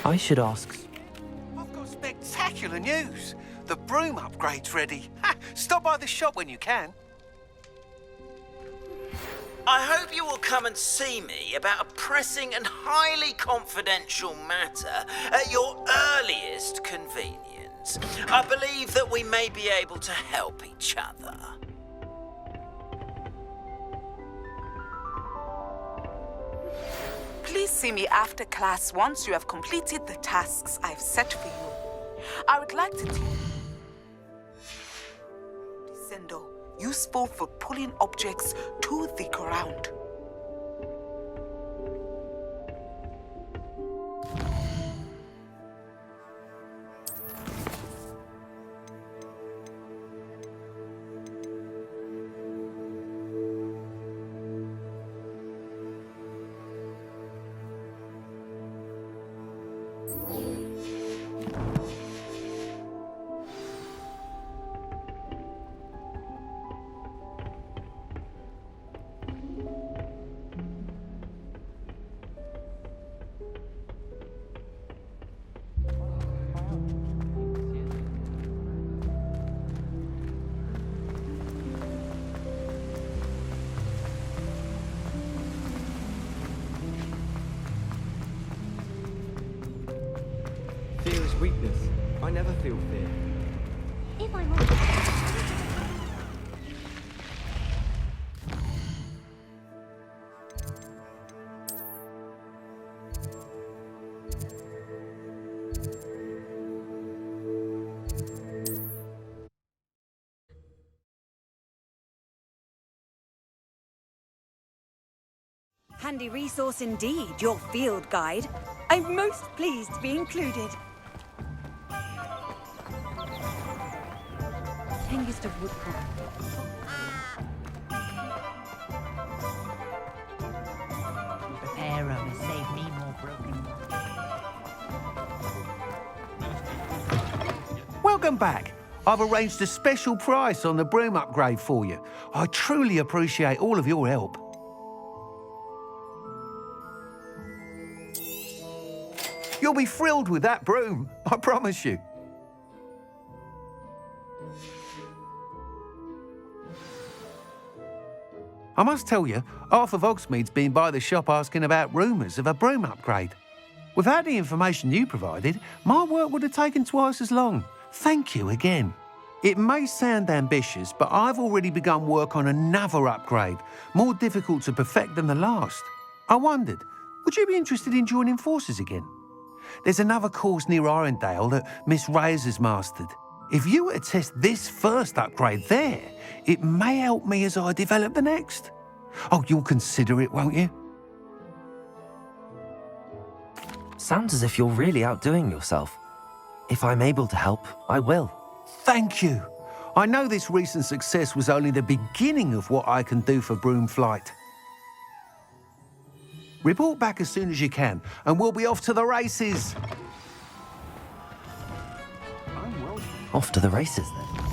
I should ask. I've got spectacular news. The broom upgrade's ready. Ha! Stop by the shop when you can. I hope you will come and see me about a pressing and highly confidential matter at your earliest convenience. I believe that we may be able to help each other. Please see me after class once you have completed the tasks I've set for you. I would like to Descendo, useful for pulling objects to the ground. Fear is weakness. I never feel fear. If I'm honest. Handy resource indeed, your field guide. I'm most pleased to be included. Youngest of woodcraft. Repair has saved me more broken. Welcome back. I've arranged a special price on the broom upgrade for you. I truly appreciate all of your help. You'll be thrilled with that broom, I promise you. I must tell you, half of Hogsmeade's been by the shop asking about rumours of a broom upgrade. Without the information you provided, my work would have taken twice as long. Thank you again. It may sound ambitious, but I've already begun work on another upgrade, more difficult to perfect than the last. I wondered, would you be interested in joining forces again? There's another course near Arendale that Miss Reyes has mastered. If you were to test this first upgrade there, it may help me as I develop the next. Oh, you'll consider it, won't you? Sounds as if you're really outdoing yourself. If I'm able to help, I will. Thank you. I know this recent success was only the beginning of what I can do for Broomflight. Report back as soon as you can, and we'll be off to the races. Off to the races, then.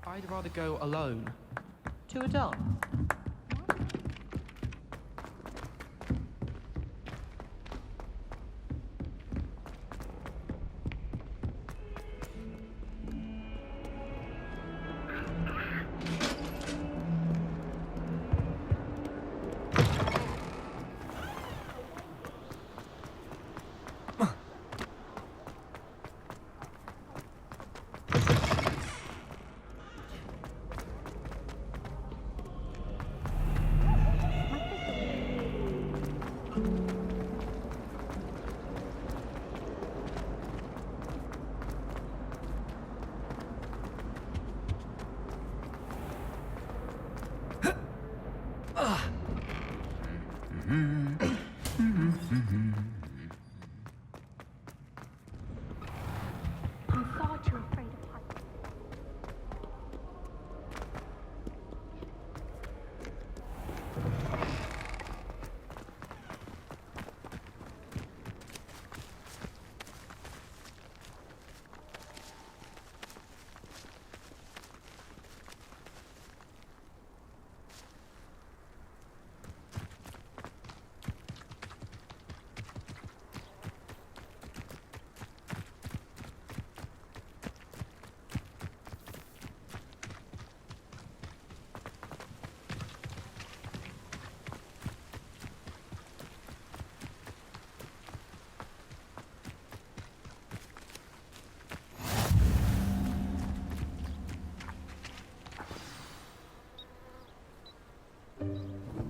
I'd rather go alone. To a dog.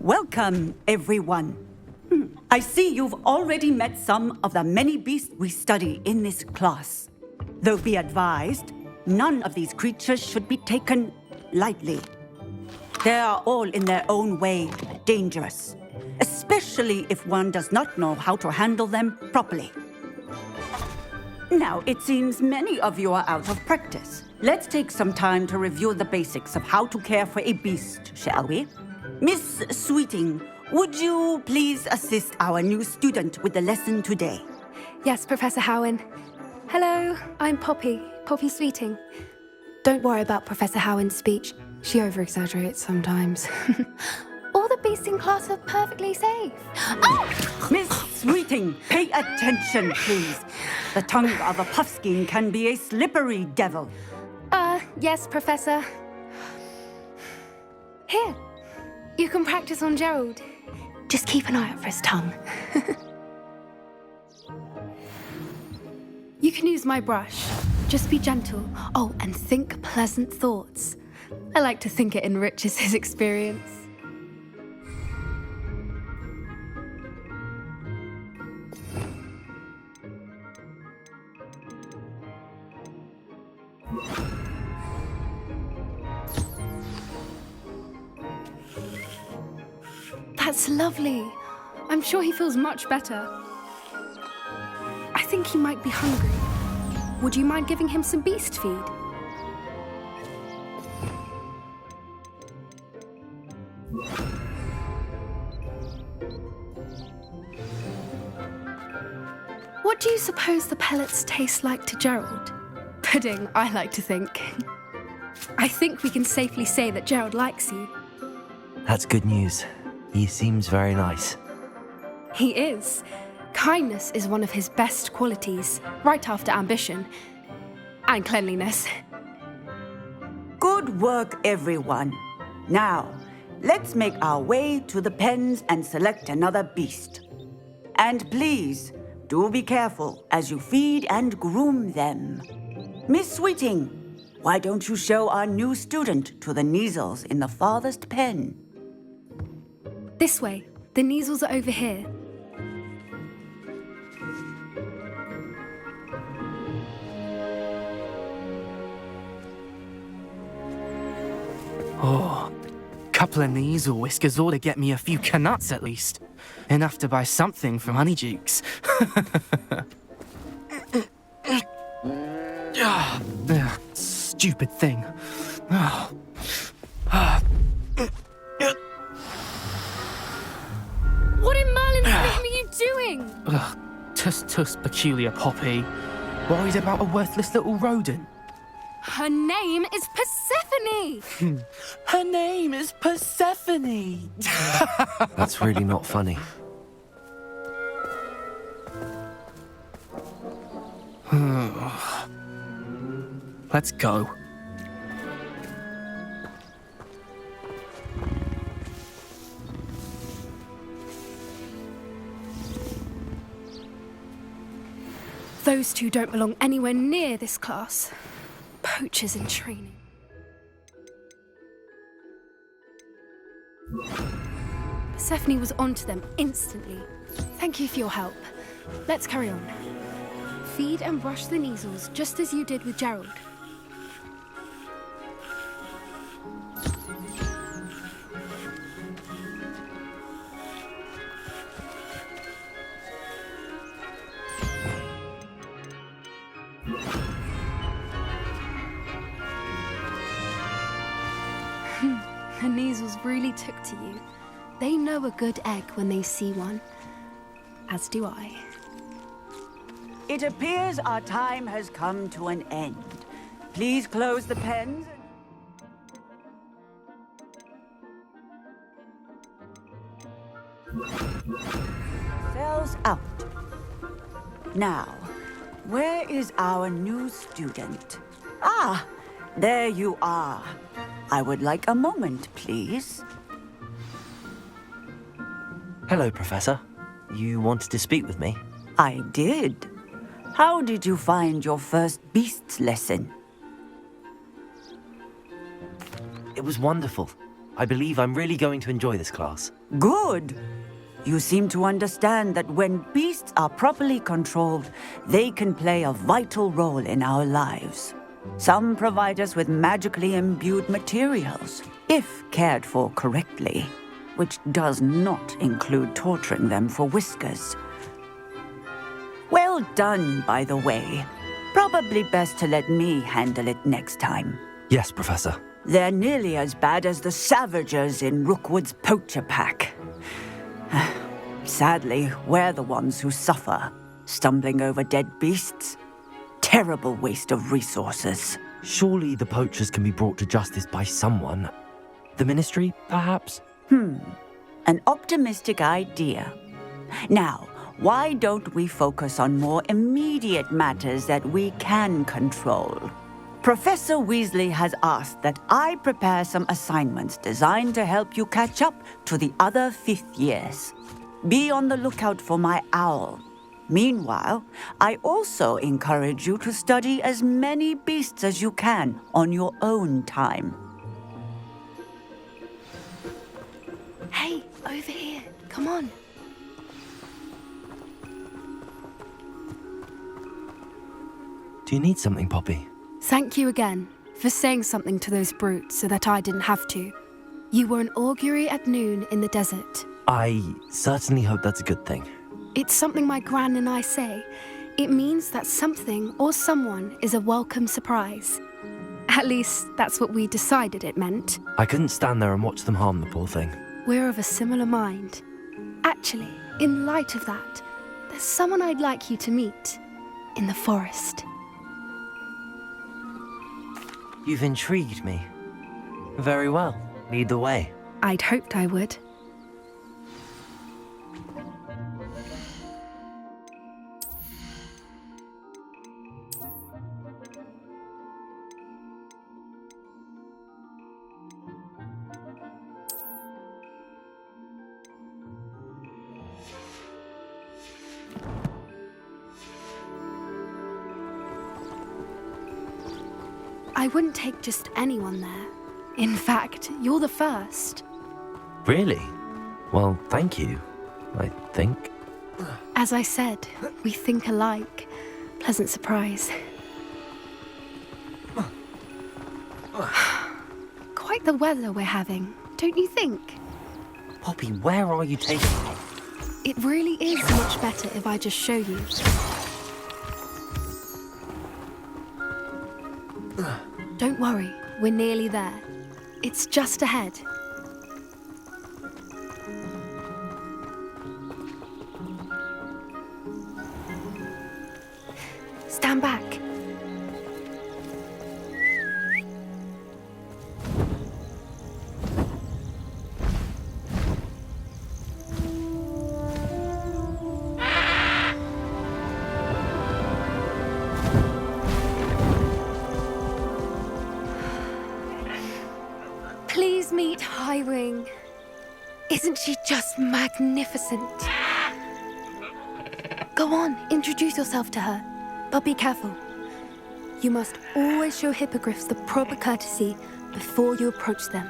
Welcome, everyone. I see you've already met some of the many beasts we study in this class. Though be advised, none of these creatures should be taken lightly. They are all in their own way dangerous, especially if one does not know how to handle them properly. Now, it seems many of you are out of practice. Let's take some time to review the basics of how to care for a beast, shall we? Miss Sweeting, would you please assist our new student with the lesson today? Yes, Professor Howen. Hello, I'm Poppy Sweeting. Don't worry about Professor Howen's speech. She over-exaggerates sometimes. All the beasts in class are perfectly safe. Oh! Miss Sweeting, pay attention, please. The tongue of a puffskein can be a slippery devil. Yes, Professor. Here, you can practice on Gerald. Just keep an eye out for his tongue. You can use my brush. Just be gentle. Oh, and think pleasant thoughts. I like to think it enriches his experience. That's lovely. I'm sure he feels much better. I think he might be hungry. Would you mind giving him some beast feed? What do you suppose the pellets taste like to Gerald? Pudding, I like to think. I think we can safely say that Gerald likes you. That's good news. He seems very nice. He is. Kindness is one of his best qualities, right after ambition. And cleanliness. Good work, everyone. Now, let's make our way to the pens and select another beast. And please, do be careful as you feed and groom them. Miss Sweeting, why don't you show our new student to the Neasels in the farthest pen? This way. The Neasels are over here. Oh, couple of Neasel whiskers ought to get me a few canuts at least. Enough to buy something from Honeydukes. Stupid thing. What in Merlin's name are you doing? Tuss, peculiar Poppy. Worried about a worthless little rodent? Her name is Persephone! Her name is Persephone! That's really not funny. Let's go. Those two don't belong anywhere near this class. Poachers in training. Persephone was onto them instantly. Thank you for your help. Let's carry on. Feed and brush the Neasels just as you did with Gerald. The Neasels really took to you. They know a good egg when they see one. As do I. It appears our time has come to an end. Please close the pens. Cells out. Now, where is our new student? Ah, there you are. I would like a moment, please. Hello, Professor. You wanted to speak with me? I did. How did you find your first beasts lesson? It was wonderful. I believe I'm really going to enjoy this class. Good. You seem to understand that when beasts are properly controlled, they can play a vital role in our lives. Some provide us with magically imbued materials, if cared for correctly, which does not include torturing them for whiskers. Well done, by the way. Probably best to let me handle it next time. Yes, Professor. They're nearly as bad as the Savagers in Rookwood's poacher pack. Sadly, we're the ones who suffer, stumbling over dead beasts. Terrible waste of resources. Surely the poachers can be brought to justice by someone. The Ministry, perhaps? An optimistic idea. Now, why don't we focus on more immediate matters that we can control? Professor Weasley has asked that I prepare some assignments designed to help you catch up to the other 5th years. Be on the lookout for my owl. Meanwhile, I also encourage you to study as many beasts as you can on your own time. Hey, over here. Come on. Do you need something, Poppy? Thank you again for saying something to those brutes so that I didn't have to. You were an augury at noon in the desert. I certainly hope that's a good thing. It's something my gran and I say. It means that something or someone is a welcome surprise. At least, that's what we decided it meant. I couldn't stand there and watch them harm the poor thing. We're of a similar mind. Actually, in light of that, there's someone I'd like you to meet. In the forest. You've intrigued me. Very well. Lead the way. I'd hoped I would. I wouldn't take just anyone there. In fact, you're the first. Really? Well, thank you, I think. As I said, we think alike. Pleasant surprise. Quite the weather we're having, don't you think? Poppy, where are you taking me? It really is much better if I just show you. Don't worry, we're nearly there. It's just ahead. Stand back. Please meet Highwing. Isn't she just magnificent? Go on, introduce yourself to her. But be careful. You must always show hippogriffs the proper courtesy before you approach them.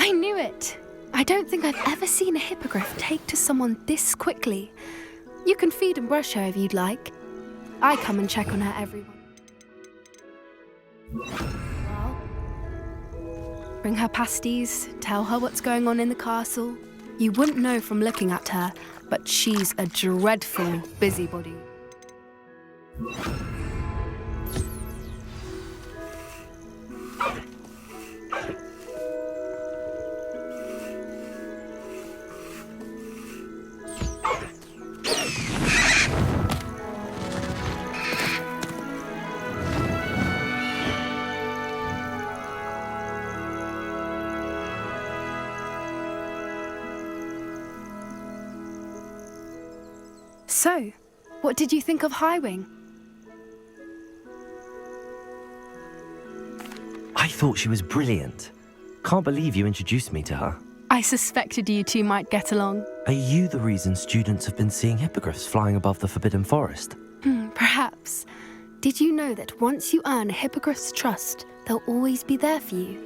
I knew it! I don't think I've ever seen a hippogriff take to someone this quickly. You can feed and brush her if you'd like. I come and check on her every Well, bring her pasties, tell her what's going on in the castle. You wouldn't know from looking at her, but she's a dreadful busybody. So, What did you think of Highwing? I thought she was brilliant. Can't believe you introduced me to her. I suspected you two might get along. Are you the reason students have been seeing hippogriffs flying above the Forbidden Forest? Perhaps. Did you know that once you earn a hippogriff's trust, they'll always be there for you?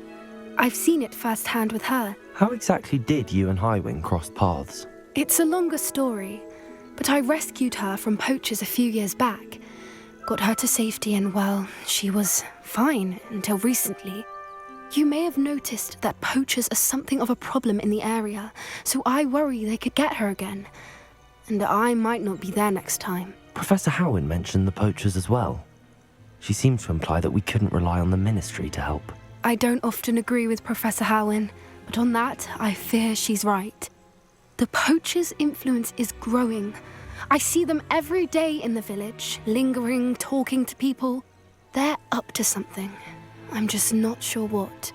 I've seen it firsthand with her. How exactly did you and Highwing cross paths? It's a longer story, but I rescued her from poachers a few years back. Got her to safety and, well, she was fine until recently. You may have noticed that poachers are something of a problem in the area, so I worry they could get her again. And I might not be there next time. Professor Howin mentioned the poachers as well. She seemed to imply that we couldn't rely on the Ministry to help. I don't often agree with Professor Howin, but on that, I fear she's right. The poachers' influence is growing. I see them every day in the village, lingering, talking to people. They're up to something. I'm just not sure what.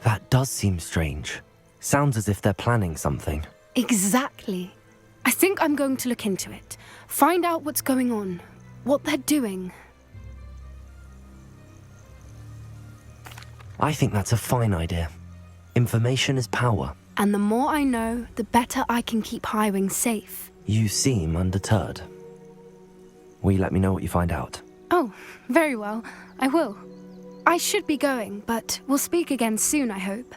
That does seem strange. Sounds as if they're planning something. Exactly. I think I'm going to look into it. Find out what's going on, what they're doing. I think that's a fine idea. Information is power. And the more I know, the better I can keep Highwing safe. You seem undeterred. Will you let me know what you find out? Oh, very well. I will. I should be going, but we'll speak again soon, I hope.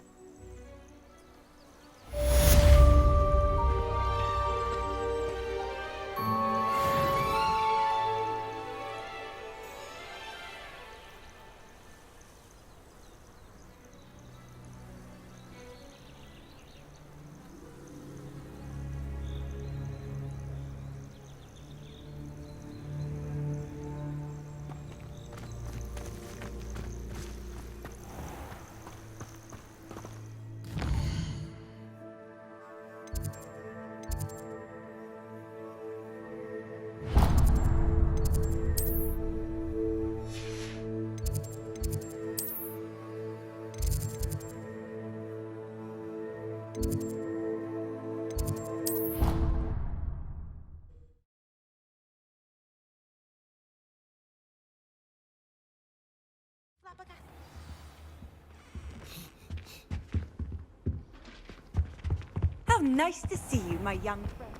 How nice to see you, my young friend.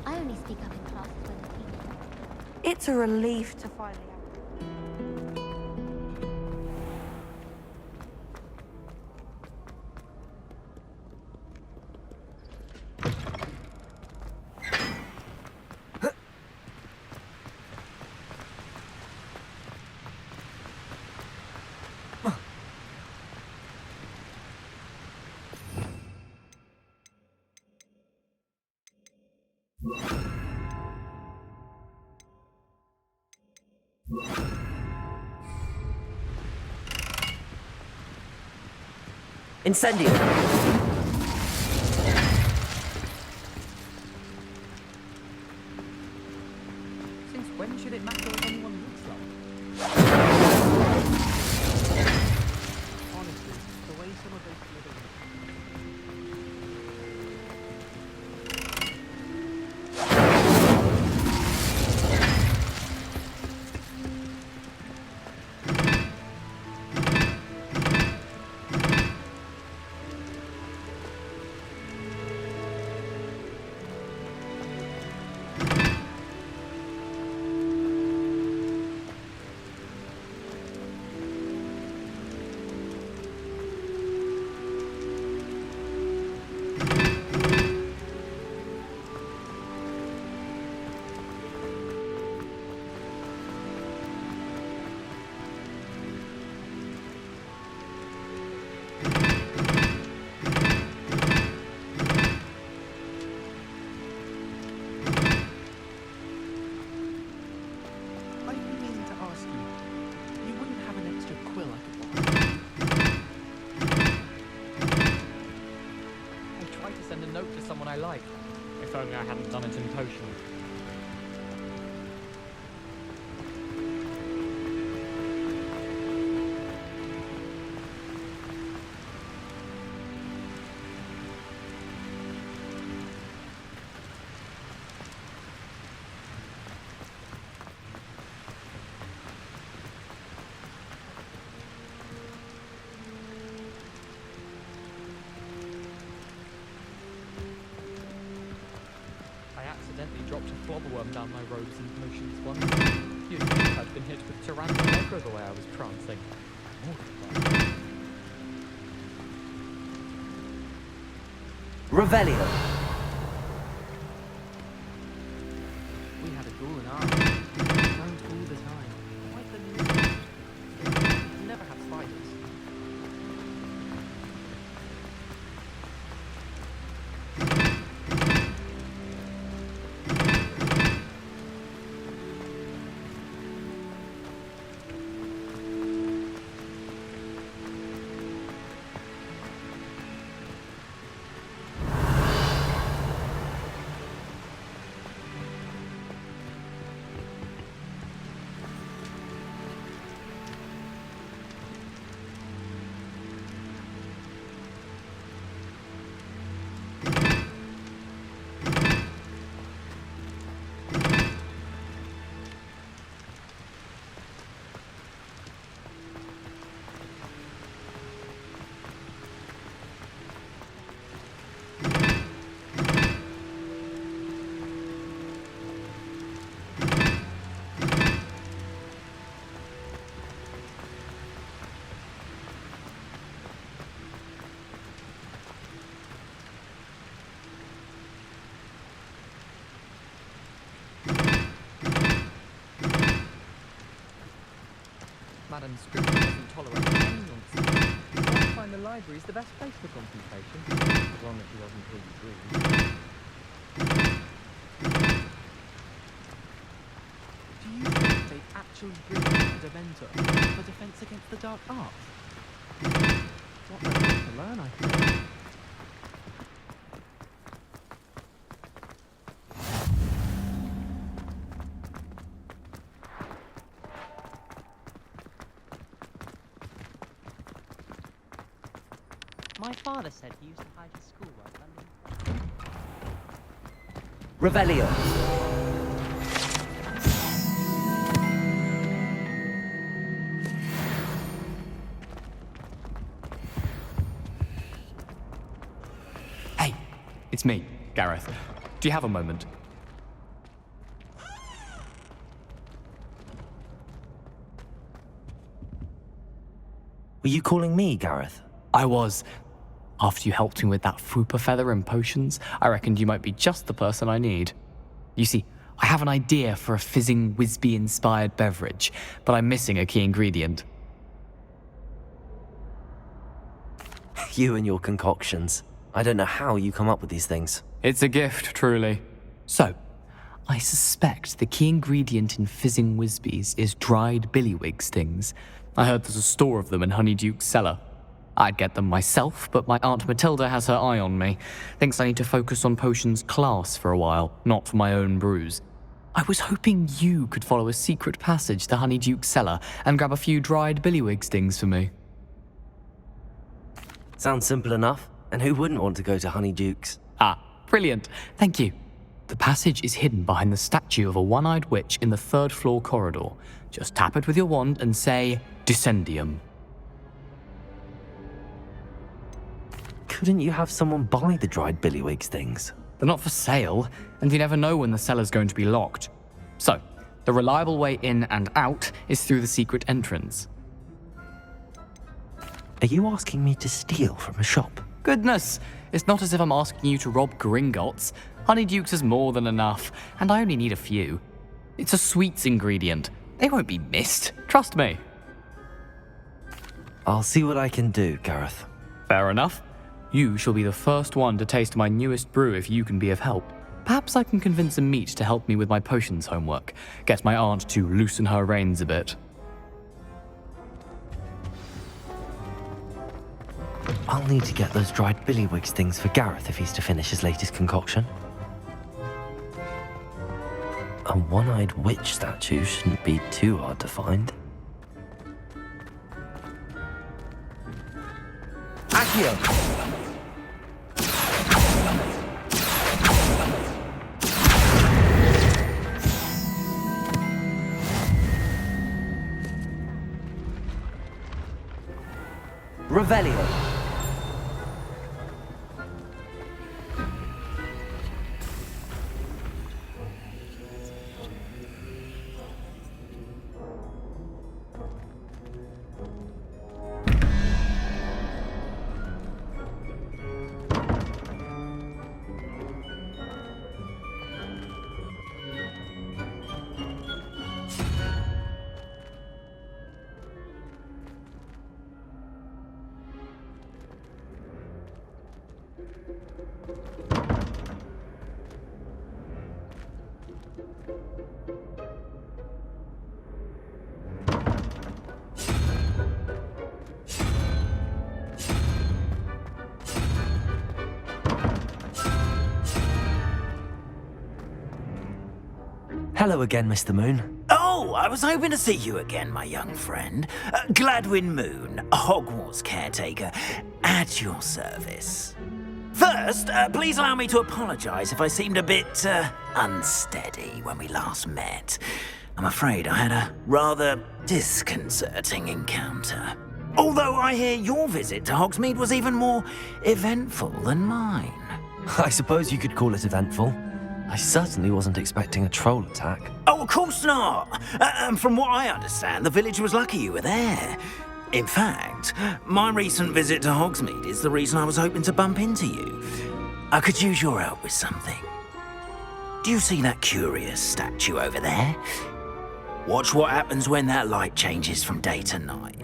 I only speak up in classes when the team. It's a relief to finally have... Incendio! Since when should it matter what anyone looks like? Honestly, the way some of those living. I like. If only I hadn't done it in potion. dropped a flobberworm down my robes and potions once. You'd think I'd been hit with Tyrannosaurus the way I was prancing. Mortified. Revelio. We had a ghoul in ours. Around all the time. Quite the nuisance. We never had spiders. Madam Scribner doesn't tolerate any nonsense. I find the library is the best place for contemplation, as long as she doesn't hear you dream. Do you think they'd actually bring in a Dementor for defense against the dark arts? What they're going to learn, I think. My father said he used to hide his schoolwork under... Revelio. Hey, it's me, Gareth. Do you have a moment? Were you calling me, Gareth? I was. After you helped me with that Fupa feather and potions, I reckoned you might be just the person I need. You see, I have an idea for a fizzing Wisby-inspired beverage, but I'm missing a key ingredient. You and your concoctions. I don't know how you come up with these things. It's a gift, truly. So, I suspect the key ingredient in fizzing Wisbies is dried billywig stings. I heard there's a store of them in Honeyduke's cellar. I'd get them myself, but my Aunt Matilda has her eye on me. Thinks I need to focus on potions class for a while, not for my own brews. I was hoping you could follow a secret passage to Honeyduke's cellar and grab a few dried billywig stings for me. Sounds simple enough. And who wouldn't want to go to Honeyduke's? Ah, brilliant. Thank you. The passage is hidden behind the statue of a one-eyed witch in the third-floor corridor. Just tap it with your wand and say, Descendium. Couldn't you have someone buy the dried billywig things? They're not for sale, and you never know when the cellar's going to be locked. So, the reliable way in and out is through the secret entrance. Are you asking me to steal from a shop? Goodness, it's not as if I'm asking you to rob Gringotts. Honeyduke's is more than enough, and I only need a few. It's a sweets ingredient. They won't be missed, trust me. I'll see what I can do, Gareth. Fair enough. You shall be the first one to taste my newest brew if you can be of help. Perhaps I can convince a meat to help me with my potions homework. Get my aunt to loosen her reins a bit. I'll need to get those dried billywig things for Gareth if he's to finish his latest concoction. A one-eyed witch statue shouldn't be too hard to find. Accio! Revelio. Hello again, Mr. Moon. Oh, I was hoping to see you again, my young friend. Gladwin Moon, Hogwarts caretaker, at your service. First, please allow me to apologise if I seemed a bit unsteady when we last met. I'm afraid I had a rather disconcerting encounter. Although I hear your visit to Hogsmeade was even more eventful than mine. I suppose you could call it eventful. I certainly wasn't expecting a troll attack. Oh, of course not. And from what I understand, the village was lucky you were there. In fact, my recent visit to Hogsmeade is the reason I was hoping to bump into you. I could use your help with something. Do you see that curious statue over there? Watch what happens when that light changes from day to night.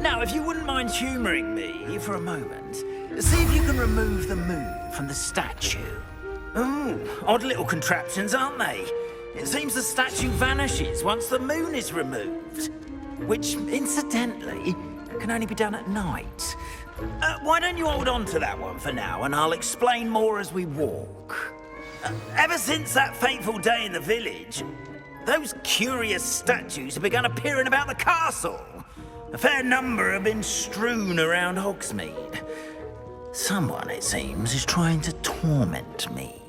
Now, if you wouldn't mind humouring me for a moment, see if you can remove the moon from the statue. Oh, odd little contraptions, aren't they? It seems the statue vanishes once the moon is removed. Which, incidentally, can only be done at night. Why don't you hold on to that one for now, and I'll explain more as we walk. Ever since that fateful day in the village, those curious statues have begun appearing about the castle. A fair number have been strewn around Hogsmeade. Someone, it seems, is trying to torment me.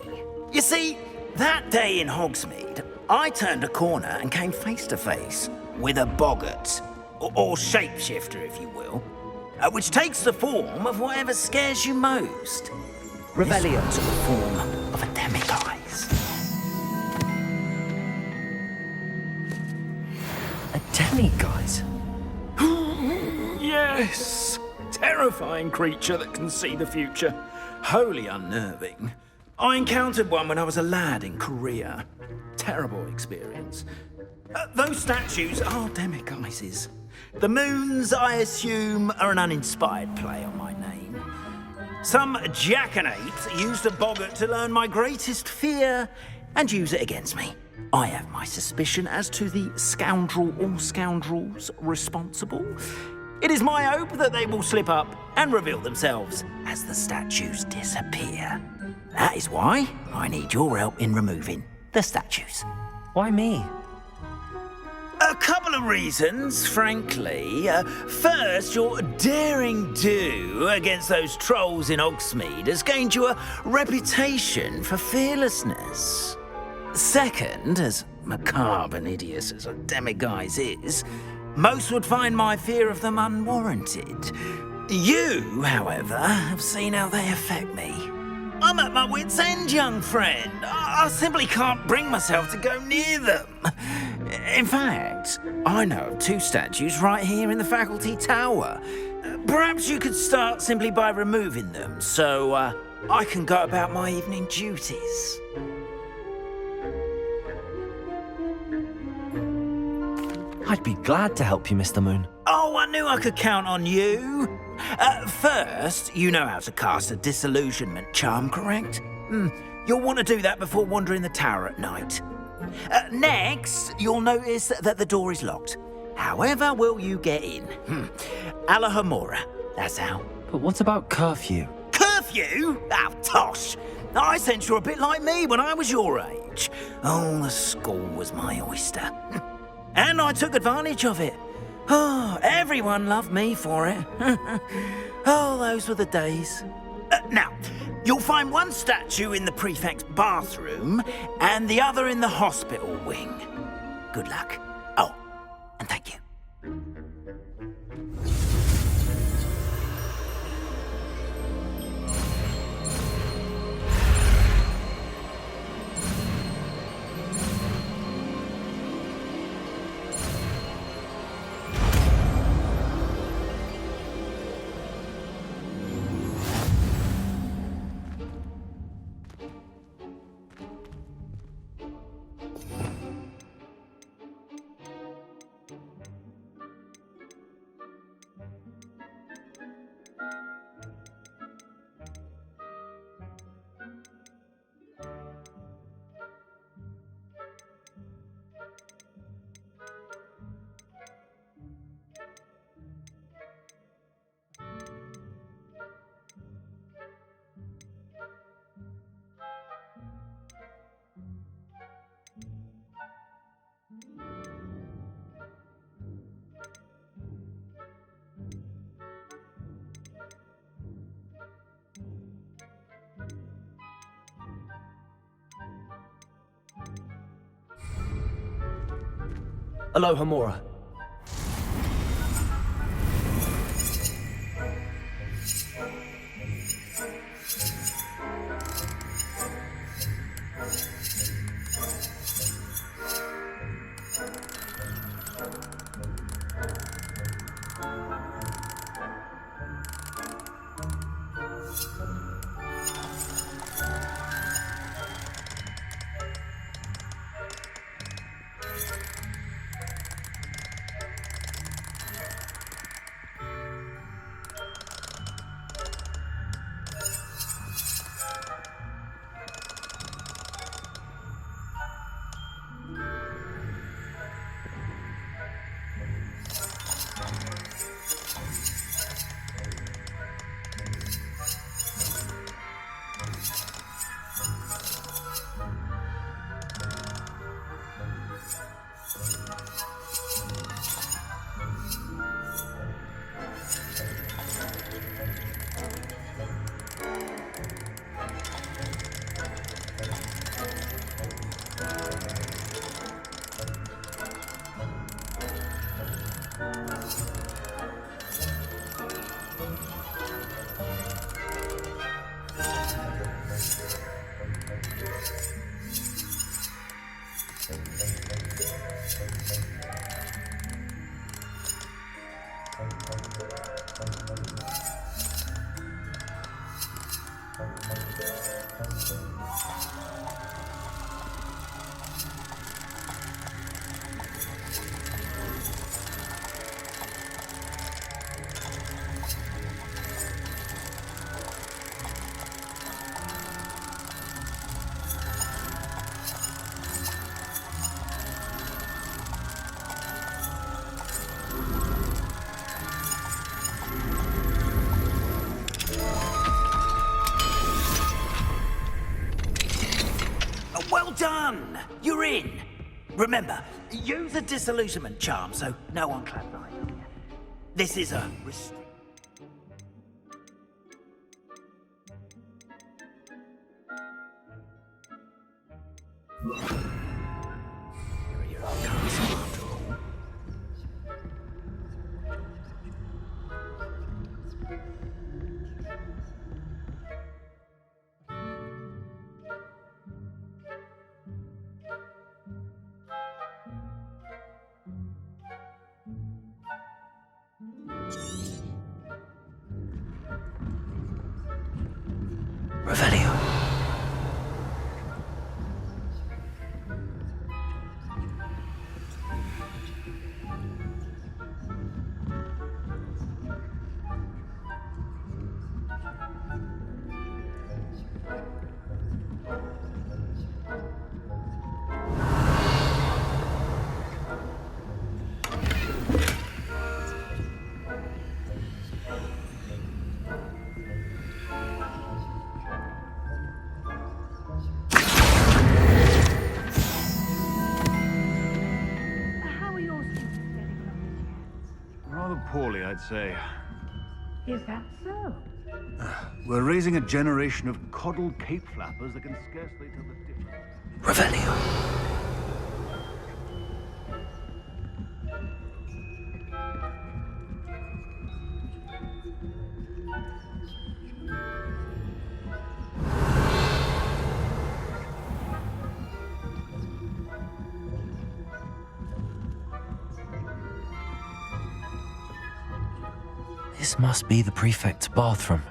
You see, that day in Hogsmeade, I turned a corner and came face to face with a boggart, or shapeshifter, if you will, which takes the form of whatever scares you most. Revelio took the form of a demiguise. A demiguise? Yes! Terrifying creature that can see the future. Wholly unnerving. I encountered one when I was a lad in Korea. Terrible experience. Those statues are demiguises. The moons, I assume, are an uninspired play on my name. Some jackanapes used a boggart to learn my greatest fear and use it against me. I have my suspicion as to the scoundrel or scoundrels responsible. It is my hope that they will slip up and reveal themselves as the statues disappear. That is why I need your help in removing the statues. Why me? A couple of reasons, frankly. First, your daring do against those trolls in Hogsmeade has gained you a reputation for fearlessness. Second, as macabre and hideous as a demiguise is, most would find my fear of them unwarranted. You, however, have seen how they affect me. I'm at my wit's end, young friend. I simply can't bring myself to go near them. In fact, I know of two statues right here in the faculty tower. Perhaps you could start simply by removing them, so I can go about my evening duties. I'd be glad to help you, Mr. Moon. Oh, I knew I could count on you. First, you know how to cast a disillusionment charm, correct? You'll want to do that before wandering the tower at night. Next, you'll notice that the door is locked. However will you get in? Alahomora, that's how. But what about curfew? Curfew? Oh, tosh. I sense you're a bit like me when I was your age. Oh, the school was my oyster. And I took advantage of it. Oh, everyone loved me for it. Oh, those were the days. Now, you'll find one statue in the prefect's bathroom and the other in the hospital wing. Good luck. Oh, and thank you. Aloha Mora. Well done! You're in! Remember, use a disillusionment charm so no one claps eyes on you. This is a restrict. You're our castle after all. Revelio. Rather poorly, I'd say. Is that so? We're raising a generation of coddled cape flappers that can scarcely tell the difference. Revelio. This must be the prefect's bathroom.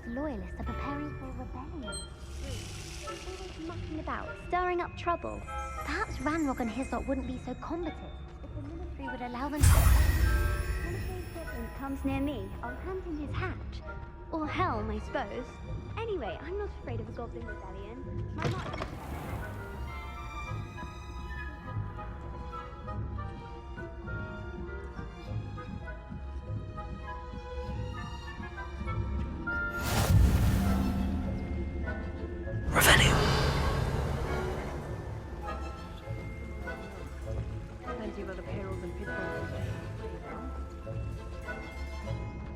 Loyalists are preparing for a rebellion. Always mucking about, stirring up trouble. Perhaps Ranrock and his lot wouldn't be so combative if the military would allow them to... When a goblin comes near me, I'll hand him his hat. Or helm, I suppose. Anyway, I'm not afraid of a goblin rebellion. My lot...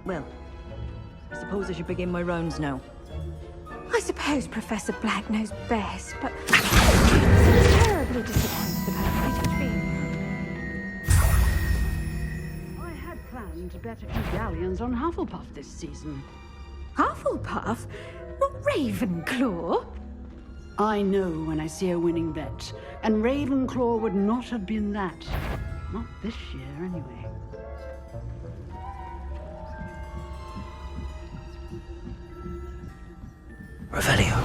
Well, I suppose I should begin my rounds now. I suppose Professor Black knows best, but I'm terribly disappointed about Pretty Tree. I had planned to bet a few galleons on Hufflepuff this season. Hufflepuff? Not Ravenclaw? I know when I see a winning bet, and Ravenclaw would not have been that. Not this year, anyway. Revelio.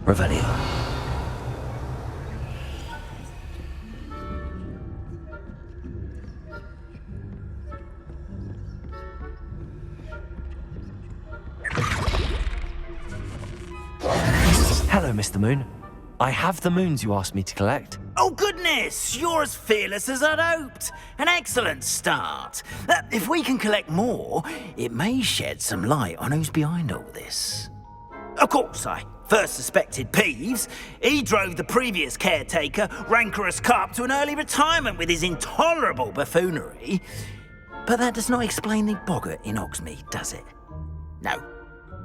Revelio. Hello, Mr. Moon. I have the moons you asked me to collect. Oh, goodness! You're as fearless as I'd hoped. An excellent start. If we can collect more, it may shed some light on who's behind all this. Of course, I first suspected Peeves. He drove the previous caretaker, Rancorous Carp, to an early retirement with his intolerable buffoonery. But that does not explain the boggart in Hogsmeade, does it? No.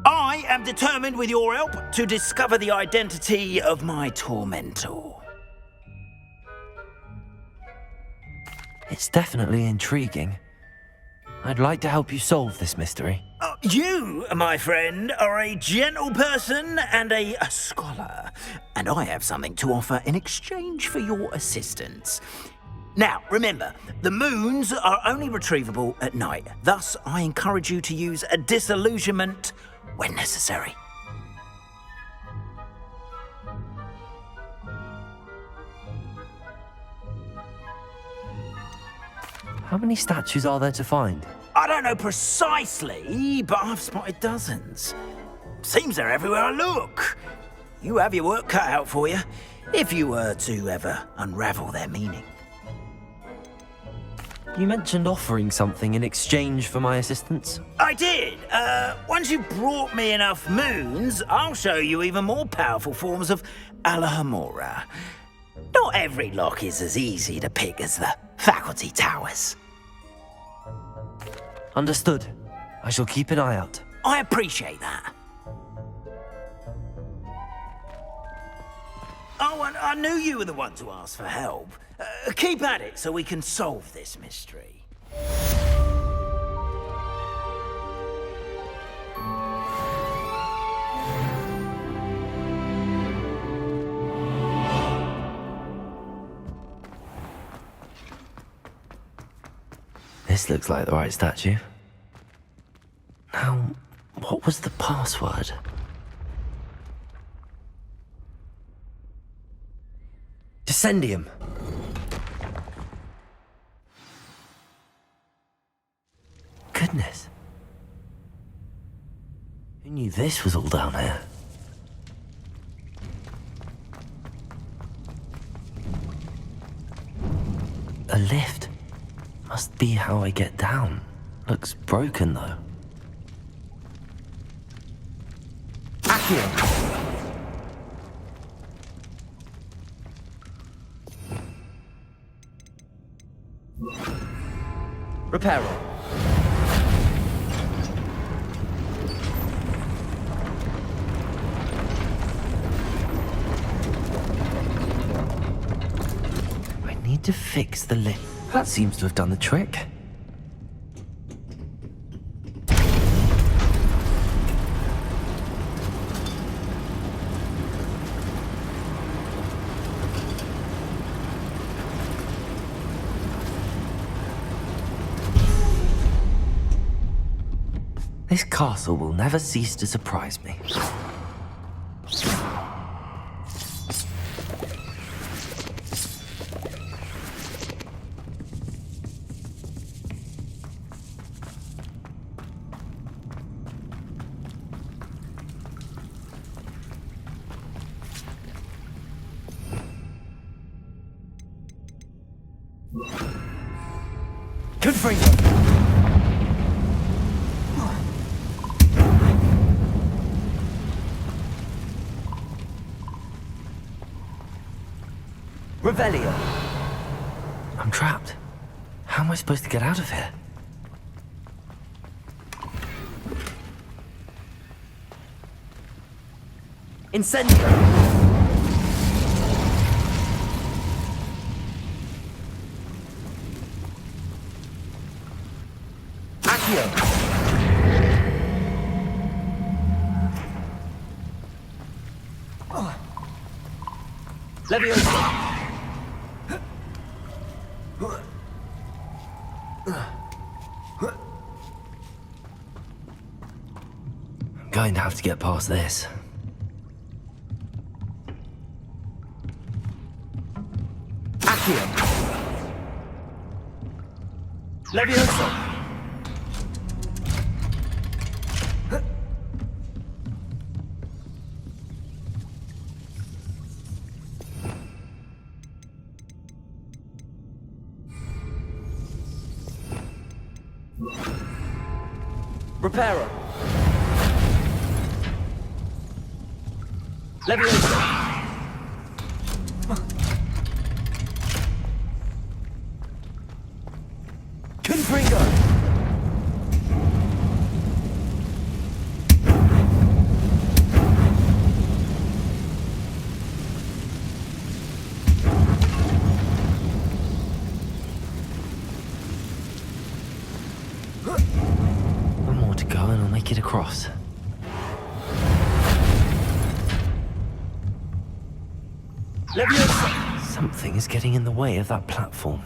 I am determined, with your help, to discover the identity of my tormentor. It's definitely intriguing. I'd like to help you solve this mystery. You, my friend, are a gentle person and a scholar, and I have something to offer in exchange for your assistance. Now, remember, the moons are only retrievable at night. Thus, I encourage you to use a disillusionment when necessary. How many statues are there to find? I don't know precisely, but I've spotted dozens. Seems they're everywhere I look. You have your work cut out for you, if you were to ever unravel their meaning. You mentioned offering something in exchange for my assistance. I did. Once you've brought me enough moons, I'll show you even more powerful forms of Alohomora. Not every lock is as easy to pick as the faculty towers. Understood. I shall keep an eye out. I appreciate that. Oh, and I knew you were the one to ask for help. Keep at it so we can solve this mystery. This looks like the right statue. Now, what was the password? Descendium! Goodness. Who knew this was all down here? A lift. Must be how I get down. Looks broken though. Accio! Reparo. I need to fix the lift. That seems to have done the trick. This castle will never cease to surprise me. Confringo! Revelio. I'm trapped. How am I supposed to get out of here? Incendio. Accio. Leviosa. I'm going to have to get past this. Accio. Leviosa. Reparo. Leviosa. Confringo. One more to go and I'll make it across. Leviosa! Something is getting in the way of that platform.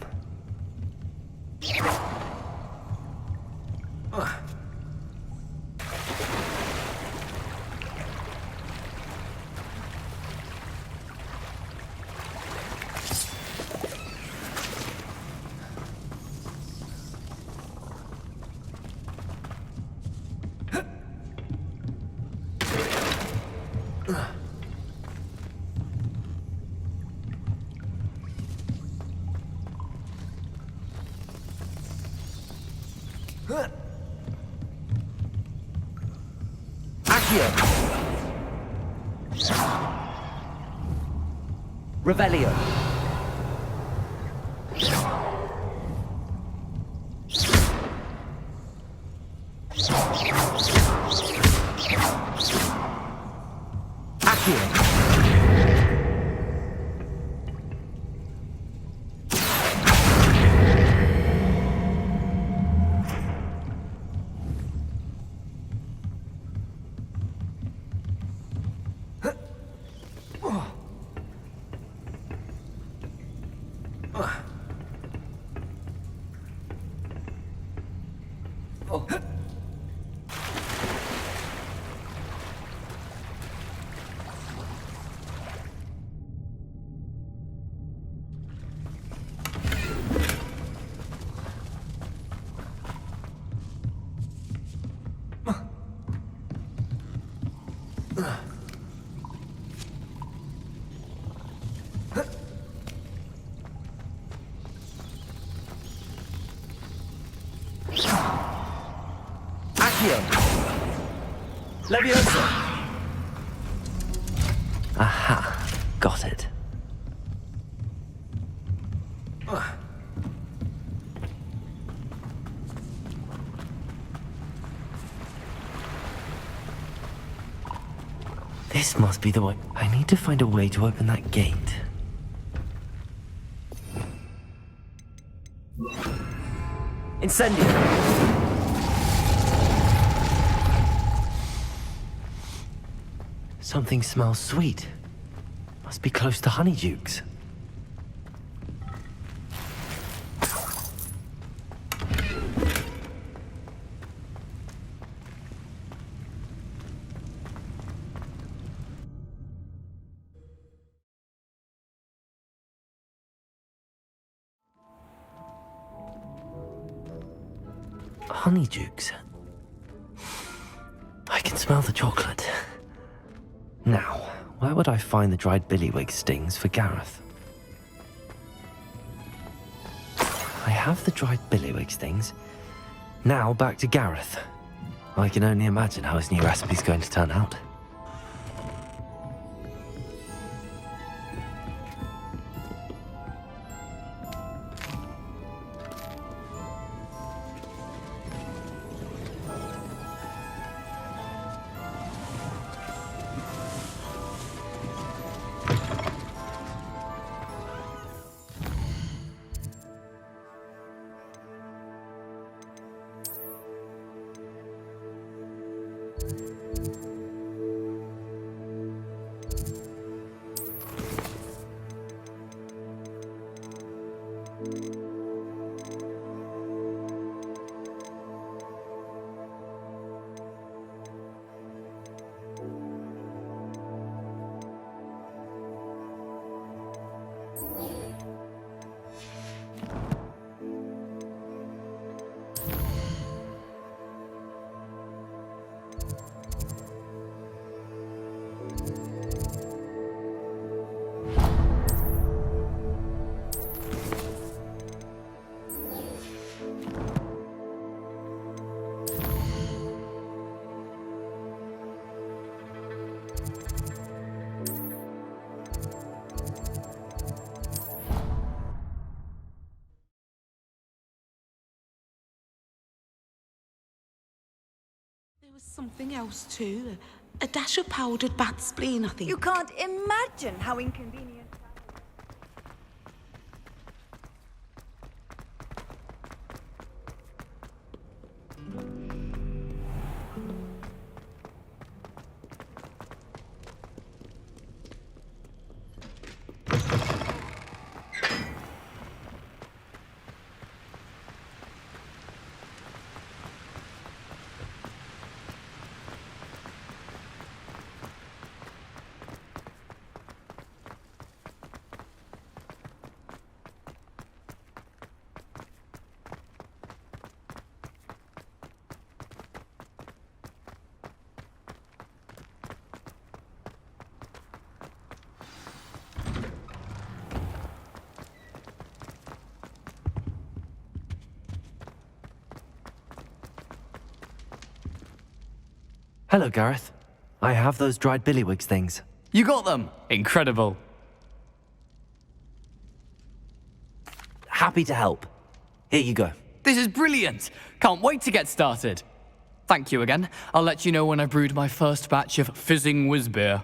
Accio. Revelio. Accio. Leviosa! Aha, got it. This must be the way. I need to find a way to open that gate. Incendio! Something smells sweet. Must be close to Honeydukes. Honeydukes. I can smell the chocolate. Now, where would I find the dried billywig stings for Gareth? I have the dried billywig stings. Now back to Gareth. I can only imagine how his new recipe's going to turn out. There was something else too. A dash of powdered bat spleen, I think. You can't imagine how inconvenient. Hello, Gareth. I have those dried billywig things. You got them! Incredible. Happy to help. Here you go. This is brilliant! Can't wait to get started. Thank you again. I'll let you know when I've brewed my first batch of fizzing whiz beer.